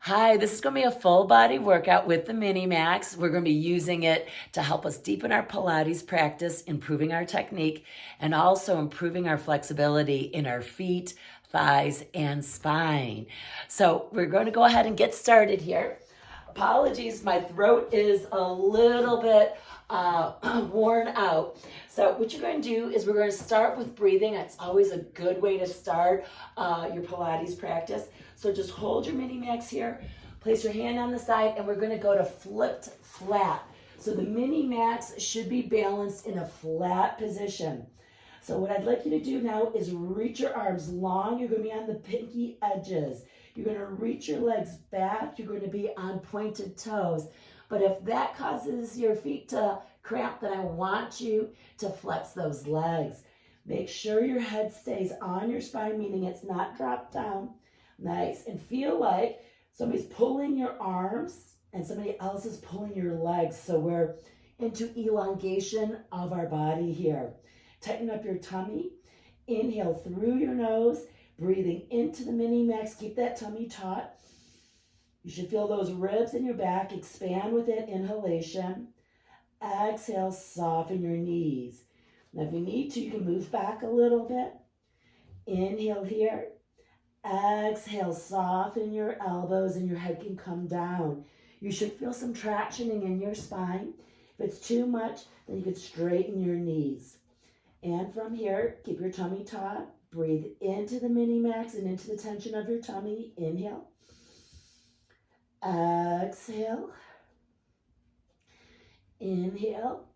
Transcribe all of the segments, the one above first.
Hi, this is going to be a full body workout with the Minimax. We're going to be using it to help us deepen our Pilates practice, improving our technique, and also improving our flexibility in our feet, thighs, and spine. So we're going to go ahead and get started here. Apologies, my throat is a little bit worn out. So what you're going to do is we're going to start with breathing. It's always a good way to start your Pilates practice. So just hold your Minimax here, place your hand on the side, and we're going to go to flipped flat. So the Minimax should be balanced in a flat position. So what I'd like you to do now is reach your arms long. You're going to be on the pinky edges. You're going to reach your legs back. You're going to be on pointed toes. But if that causes your feet to cramp, then I want you to flex those legs. Make sure your head stays on your spine, meaning it's not dropped down. Nice. And feel like somebody's pulling your arms and somebody else is pulling your legs. So we're into elongation of our body here. Tighten up your tummy. Inhale through your nose, breathing into the Minimax. Keep that tummy taut. You should feel those ribs in your back expand with that inhalation. Exhale, soften your knees. Now if you need to, you can move back a little bit. Inhale here. Exhale, soften your elbows and your head can come down. You should feel some tractioning in your spine. If it's too much, then you could straighten your knees. And from here, keep your tummy taut. Breathe into the Minimax and into the tension of your tummy. Inhale. Exhale. Inhale.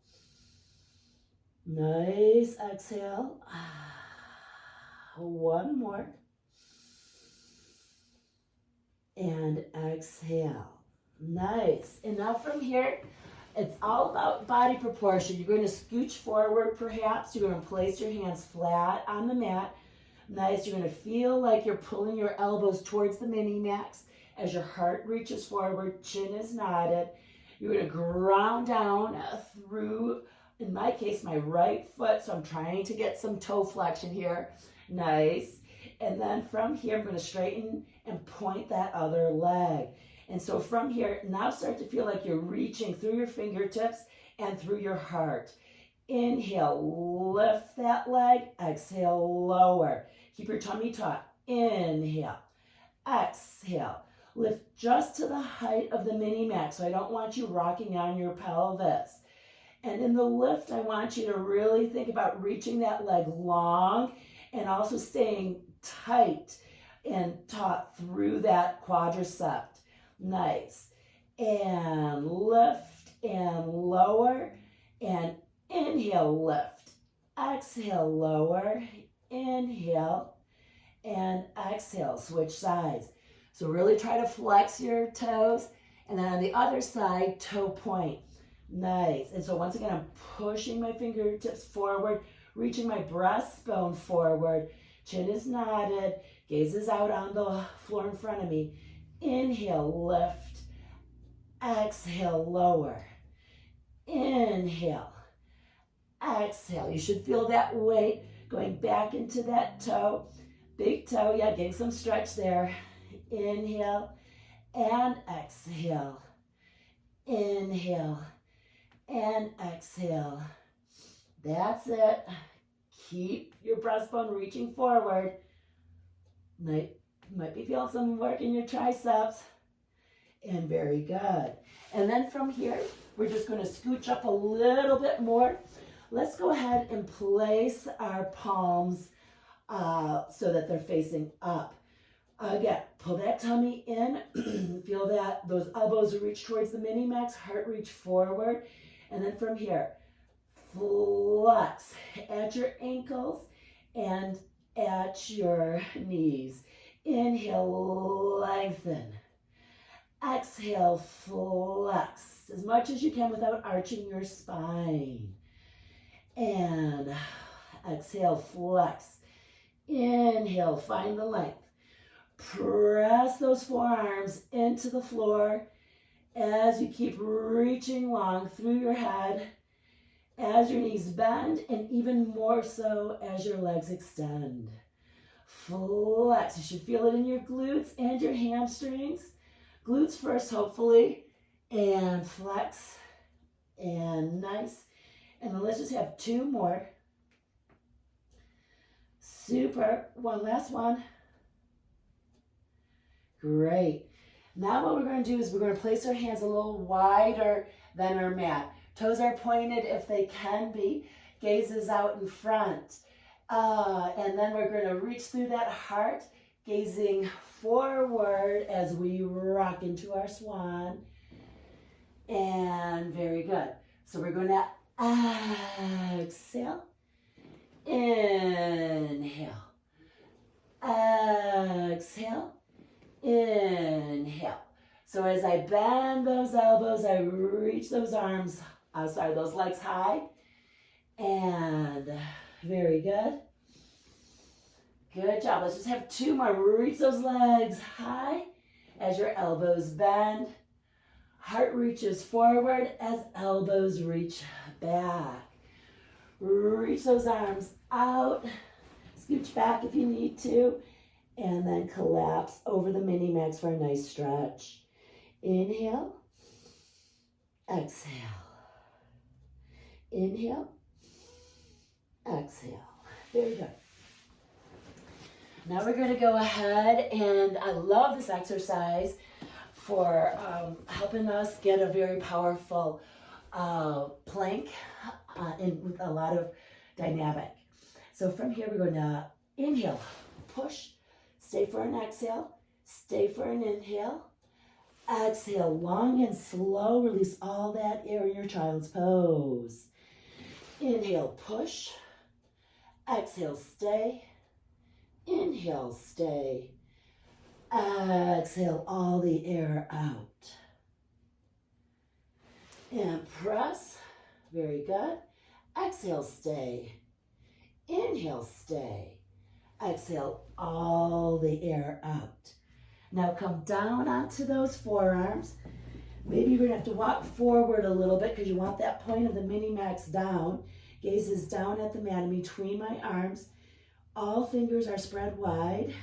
Nice. Exhale. One more. And exhale. Nice. And now from here, it's all about body proportion. You're going to scooch forward perhaps. You're going to place your hands flat on the mat. Nice. You're going to feel like you're pulling your elbows towards the Minimax as your heart reaches forward, chin is nodded. You're going to ground down through, in my case, my right foot. So I'm trying to get some toe flexion here. Nice. And then from here, I'm going to straighten and point that other leg. And so from here, now start to feel like you're reaching through your fingertips and through your heart. Inhale, lift that leg. Exhale, lower. Keep your tummy taut. Inhale, exhale. Lift just to the height of the Minimax. So I don't want you rocking on your pelvis. And in the lift, I want you to really think about reaching that leg long and also staying tight and taut through that quadricep. Nice. And lift and lower. And inhale, lift. Exhale, lower. Inhale. And exhale. Switch sides. So really try to flex your toes. And then on the other side, toe point. Nice. And so once again, I'm pushing my fingertips forward, reaching my breastbone forward. Chin is nodded. Gaze is out on the floor in front of me. Inhale, lift. Exhale, lower. Inhale. Exhale. You should feel that weight going back into that toe. Big toe, yeah, getting some stretch there. Inhale and exhale. Inhale and exhale. That's it. Keep your breastbone reaching forward. Might be feeling some work in your triceps. And very good. And then from here, we're just going to scooch up a little bit more. Let's go ahead and place our palms so that they're facing up. Again, pull that tummy in. Feel that those elbows reach towards the Minimax, heart reach forward. And then from here, flex at your ankles and at your knees. Inhale, lengthen. Exhale, flex as much as you can without arching your spine. And exhale, flex. Inhale, find the length. Press those forearms into the floor as you keep reaching long through your head, as your knees bend, and even more so as your legs extend. Flex. You should feel it in your glutes and your hamstrings. Glutes first, hopefully, and flex, and nice. And then let's just have 2 more. Super. One last one. Great. Now what we're going to do is we're going to place our hands a little wider than our mat. Toes are pointed if they can be. Gaze is out in front. And then we're going to reach through that heart, gazing forward as we rock into our swan. And very good. So we're going to exhale, inhale, exhale, inhale. So as I bend those elbows, I reach those arms, those legs high. And very good. Good job. Let's just have 2 more. Reach those legs high as your elbows bend. Heart reaches forward as elbows reach back. Reach those arms out. Scooch back if you need to. And then collapse over the Minimax for a nice stretch. Inhale. Exhale. Inhale. Exhale. Very good. Now we're going to go ahead, and I love this exercise for helping us get a very powerful plank with a lot of dynamic. So from here, we're going to inhale, push, stay for an exhale, stay for an inhale, exhale, long and slow, release all that air in your child's pose. Inhale, push, exhale, stay, inhale, stay, exhale all the air out. And press, very good. Exhale, stay, inhale, stay, exhale all the air out. Now come down onto those forearms. Maybe you're going to have to walk forward a little bit because you want that point of the Minimax down. Gaze is down at the mat in between my arms. All fingers are spread wide.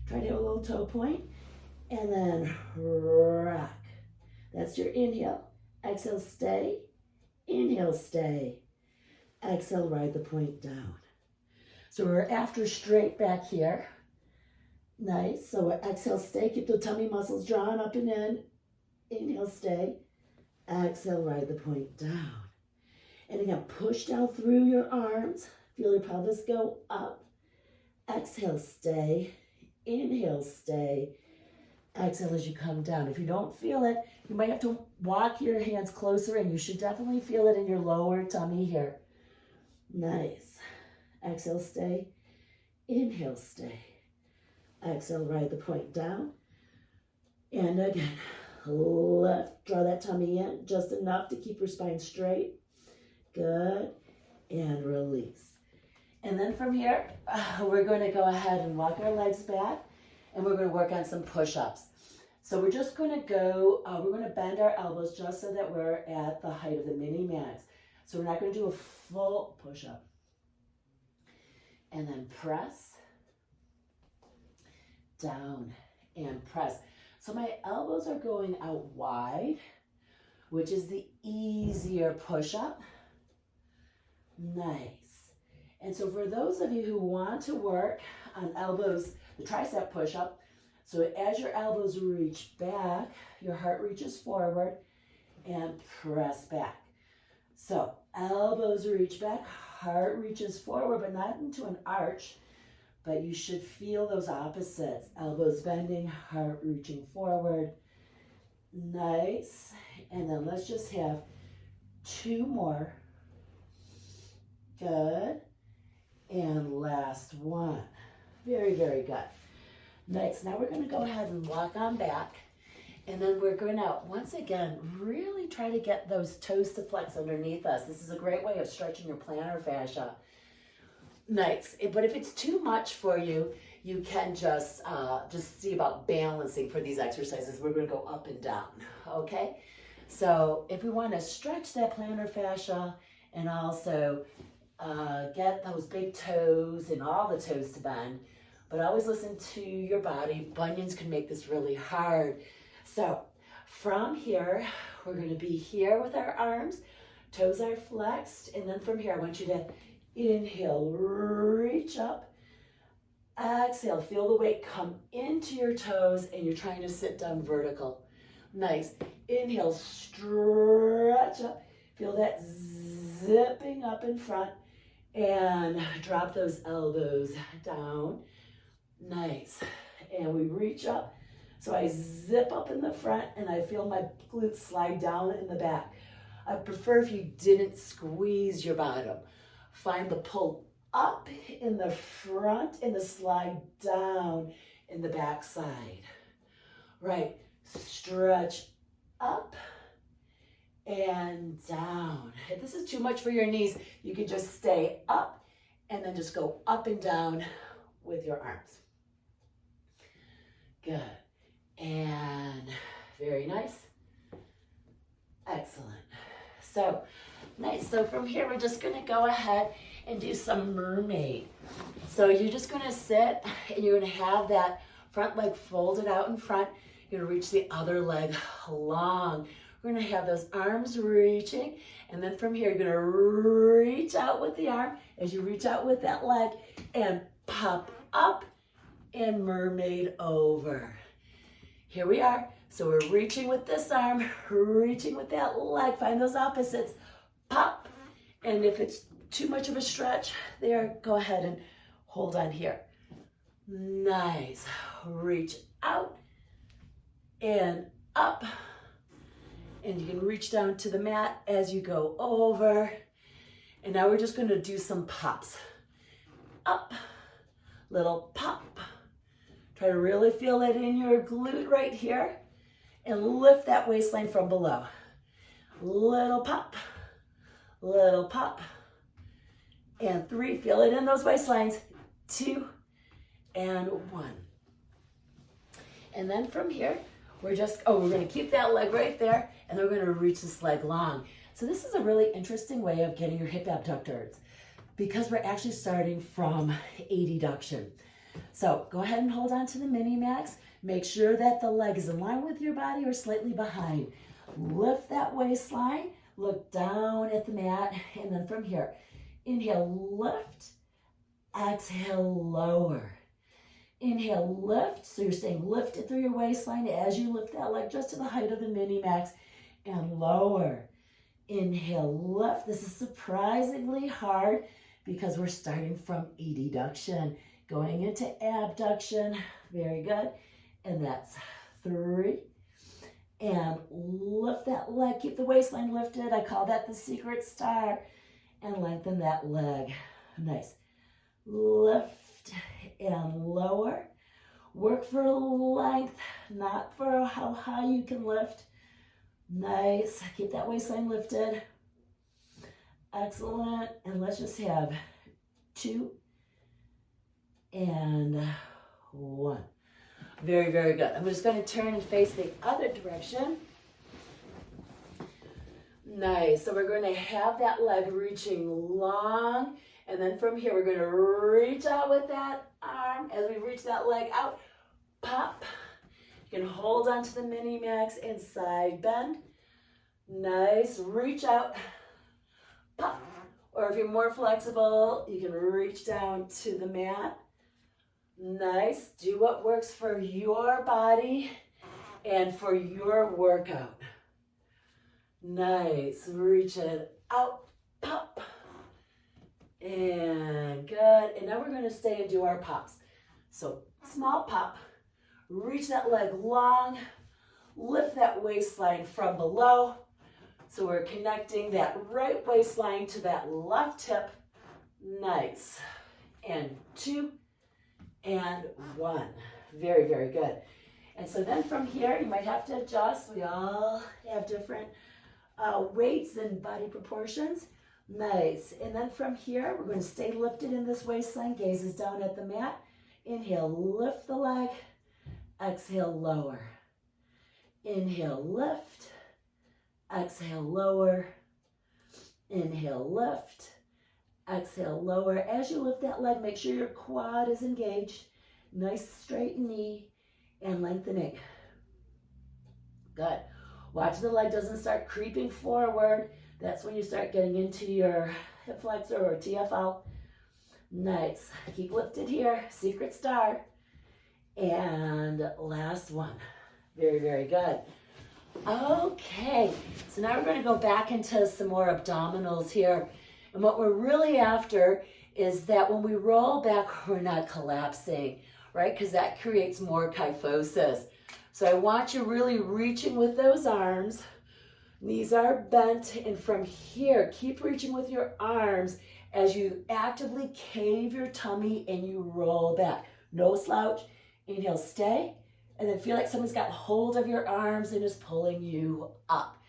Try to have a little toe point. And then rock. That's your inhale. Exhale, stay. Inhale, stay. Exhale, ride the point down. So we're after straight back here. Nice. So we're exhale, stay. Keep the tummy muscles drawn up and in. Inhale, stay. Exhale, ride the point down. And again, push down through your arms. Feel your pelvis go up. Exhale, stay. Inhale, stay. Exhale as you come down. If you don't feel it, you might have to walk your hands closer, and you should definitely feel it in your lower tummy here. Nice. Exhale, stay. Inhale, stay. Exhale, ride the point down. And again, lift. Draw that tummy in just enough to keep your spine straight. Good. And release. And then from here, we're going to go ahead and walk our legs back, and we're going to work on some push-ups. So we're just going to go, we're going to bend our elbows just so that we're at the height of the Minimax. So we're not going to do a full push-up. And then press, down, and press. So my elbows are going out wide, which is the easier push-up. Nice. And so for those of you who want to work on elbows, the tricep push-up, so as your elbows reach back, your heart reaches forward, and press back. So elbows reach back, heart reaches forward, but not into an arch, but you should feel those opposites. Elbows bending, heart reaching forward. Nice. And then let's just have 2 more. Good. And last one. Very, very good. Next, now we're going to go ahead and walk on back. And then we're going to, once again, really try to get those toes to flex underneath us. This is a great way of stretching your plantar fascia. Nice. But if it's too much for you, you can just see about balancing for these exercises. We're going to go up and down, okay? So if we want to stretch that plantar fascia and also get those big toes and all the toes to bend, but always listen to your body. Bunions can make this really hard. So from here, we're going to be here with our arms, toes are flexed, and then from here, I want you to inhale, reach up, exhale, feel the weight come into your toes, and you're trying to sit down vertical. Nice. Inhale, stretch up, feel that zipping up in front, and drop those elbows down. Nice. And we reach up. So I zip up in the front and I feel my glutes slide down in the back. I prefer if you didn't squeeze your bottom. Find the pull up in the front and the slide down in the back side. Right. Stretch up and down. If this is too much for your knees, you can just stay up and then just go up and down with your arms. Good. And very nice. Excellent. So nice. So from here, we're just going to go ahead and do some mermaid. So you're just going to sit and you're going to have that front leg folded out in front. You're going to reach the other leg long. We're going to have those arms reaching. And then from here, you're going to reach out with the arm as you reach out with that leg and pop up and mermaid over. Here we are. So we're reaching with this arm, reaching with that leg. Find those opposites. Pop. And if it's too much of a stretch there, go ahead and hold on here. Nice. Reach out and up. And you can reach down to the mat as you go over. And now we're just going to do some pops. Up. Little pop. Try to really feel it in your glute right here. And lift that waistline from below. Little pop. Little pop. And 3. Feel it in those waistlines. 2 and 1. And then from here, we're going to keep that leg right there. And then we're going to reach this leg long. So this is a really interesting way of getting your hip abductors because we're actually starting from a deduction. So go ahead and hold on to the Minimax. Make sure that the leg is in line with your body or slightly behind. Lift that waistline, look down at the mat, and then from here, inhale, lift, exhale, lower. Inhale, lift, so you're staying lifted through your waistline as you lift that leg just to the height of the Minimax, and lower. Inhale, lift. This is surprisingly hard because we're starting from a deduction. Going into abduction, very good. And that's 3. And lift that leg, keep the waistline lifted. I call that the secret star. And lengthen that leg. Nice. Lift and lower. Work for length, not for how high you can lift. Nice. Keep that waistline lifted. Excellent. And let's just have 2 and 1. Very, very good. I'm just going to turn and face the other direction. Nice. So we're going to have that leg reaching long. And then from here, we're going to reach out with that arm. As we reach that leg out, pop. You can hold onto the Minimax and side bend. Nice. Reach out, pop. Or if you're more flexible, you can reach down to the mat. Nice. Do what works for your body and for your workout. Nice. Reach it out, pop. And good. And now we're going to stay and do our pops. So small pop. Reach that leg long. Lift that waistline from below. So we're connecting that right waistline to that left hip. Nice. And 2 and 1. Very, very good. And so then from here, you might have to adjust. We all have different weights and body proportions. Nice. And then from here, we're going to stay lifted in this waistline. Gazes down at the mat. Inhale, lift the leg. Exhale, lower. Inhale, lift. Exhale, lower. Inhale, lift. Exhale, lower. As you lift that leg, make sure your quad is engaged. Nice straight knee and lengthening. Good. Watch the leg doesn't start creeping forward. That's when you start getting into your hip flexor or TFL. Nice. Keep lifted here. Secret star. And last one. Very, very good. Okay. So now we're going to go back into some more abdominals here. And what we're really after is that when we roll back, we're not collapsing, right? Because that creates more kyphosis. So I want you really reaching with those arms. Knees are bent, and from here, keep reaching with your arms as you actively cave your tummy and you roll back. No slouch. Inhale, stay, and then feel like someone's got hold of your arms and is pulling you up.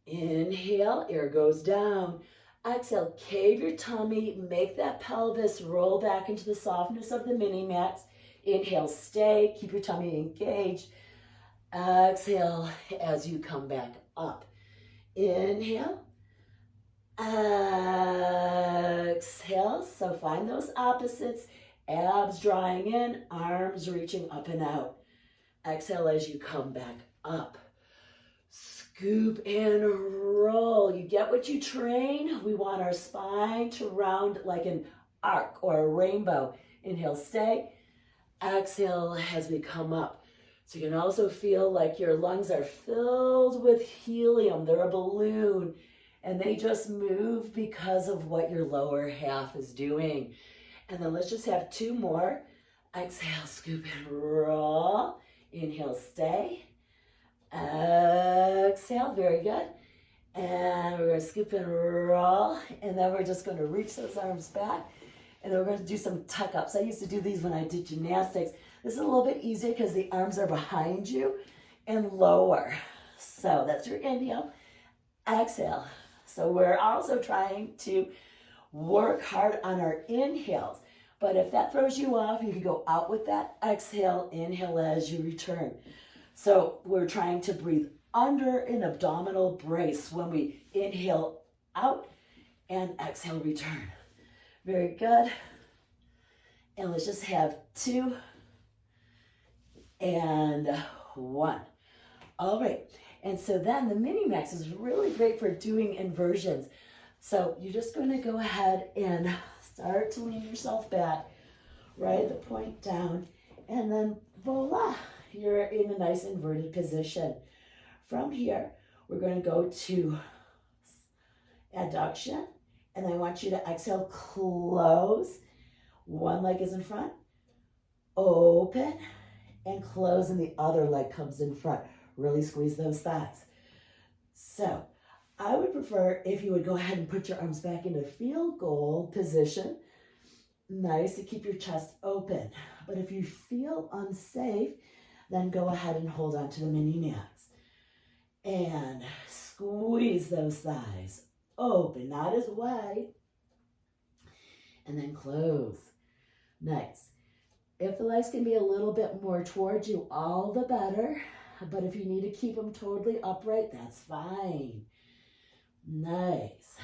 Inhale, air goes down. Exhale, cave your tummy, make that pelvis roll back into the softness of the Minimax. Inhale, stay, keep your tummy engaged. Exhale as you come back up. Inhale. Exhale. So find those opposites. Abs drawing in, arms reaching up and out. Exhale as you come back up. Scoop and roll. You get what you train. We want our spine to round like an arc or a rainbow. Inhale, stay. Exhale as we come up. So you can also feel like your lungs are filled with helium. They're a balloon, and they just move because of what your lower half is doing. And then let's just have two more. Exhale, scoop and roll. Inhale, stay. Exhale, very good. And we're going to scoop and roll. And then we're just going to reach those arms back. And then we're going to do some tuck-ups. I used to do these when I did gymnastics. This is a little bit easier because the arms are behind you and lower. So that's your inhale. Exhale. So we're also trying to work hard on our inhales. But if that throws you off, you can go out with that exhale, inhale as you return. So we're trying to breathe under an abdominal brace when we inhale out and exhale, return. Very good. And let's just have 2 and 1. All right. And so then the Minimax is really great for doing inversions. So you're just going to go ahead and start to lean yourself back, right, the point down, and then voila, you're in a nice inverted position. From here, we're going to go to abduction, and I want you to exhale, close. One leg is in front, open, and close, and the other leg comes in front. Really squeeze those thighs. So I would prefer if you would go ahead and put your arms back into field goal position. Nice to keep your chest open. But if you feel unsafe, then go ahead and hold on to the Minimax. And squeeze those thighs open, not as wide. And then close. Nice. If the legs can be a little bit more towards you, all the better. But if you need to keep them totally upright, that's fine. Nice.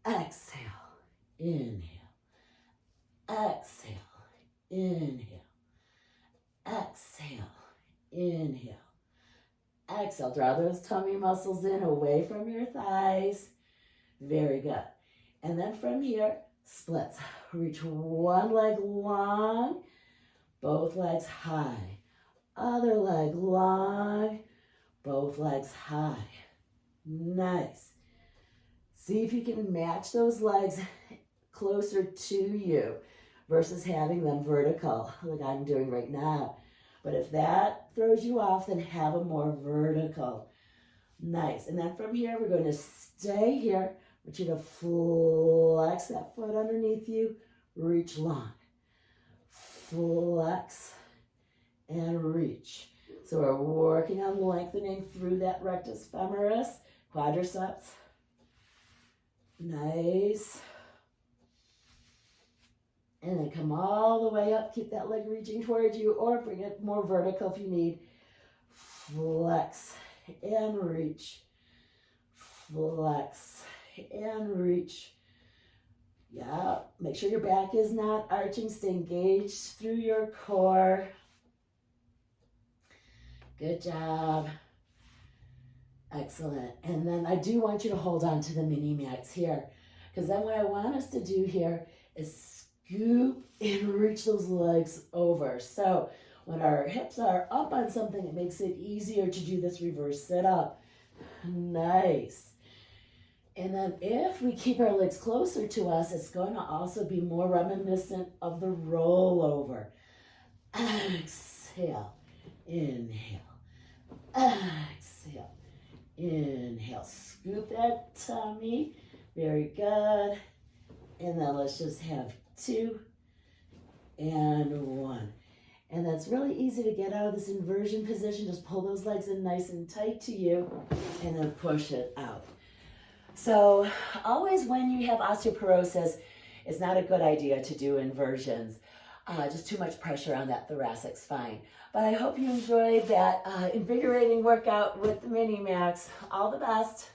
Exhale, inhale. Exhale, inhale. Exhale, inhale. Exhale, draw those tummy muscles in away from your thighs. Very good. And then from here, splits. Reach one leg long, both legs high. Other leg long, both legs high. Nice. See if you can match those legs closer to you versus having them vertical like I'm doing right now. But if that throws you off, then have them more vertical. Nice. And then from here, we're going to stay here. I want you to flex that foot underneath you. Reach long. Flex and reach. So we're working on lengthening through that rectus femoris, quadriceps. Nice. And then come all the way up. Keep that leg reaching towards you, or bring it more vertical if you need. Flex and reach. Flex and reach. Yeah, make sure your back is not arching. Stay engaged through your core. Good job. Excellent. And then I do want you to hold on to the Minimax here, because then what I want us to do here is scoop and reach those legs over. So when our hips are up on something, it makes it easier to do this reverse sit-up. Nice. And then if we keep our legs closer to us, it's going to also be more reminiscent of the rollover. Exhale, inhale, exhale, inhale. Scoop that tummy. Very good. And then let's just have 2 and 1. And that's really easy to get out of this inversion position. Just pull those legs in nice and tight to you and then push it out. So always when you have osteoporosis, it's not a good idea to do inversions. Just too much pressure on that thoracic spine. But I hope you enjoyed that invigorating workout with the Minimax. All the best.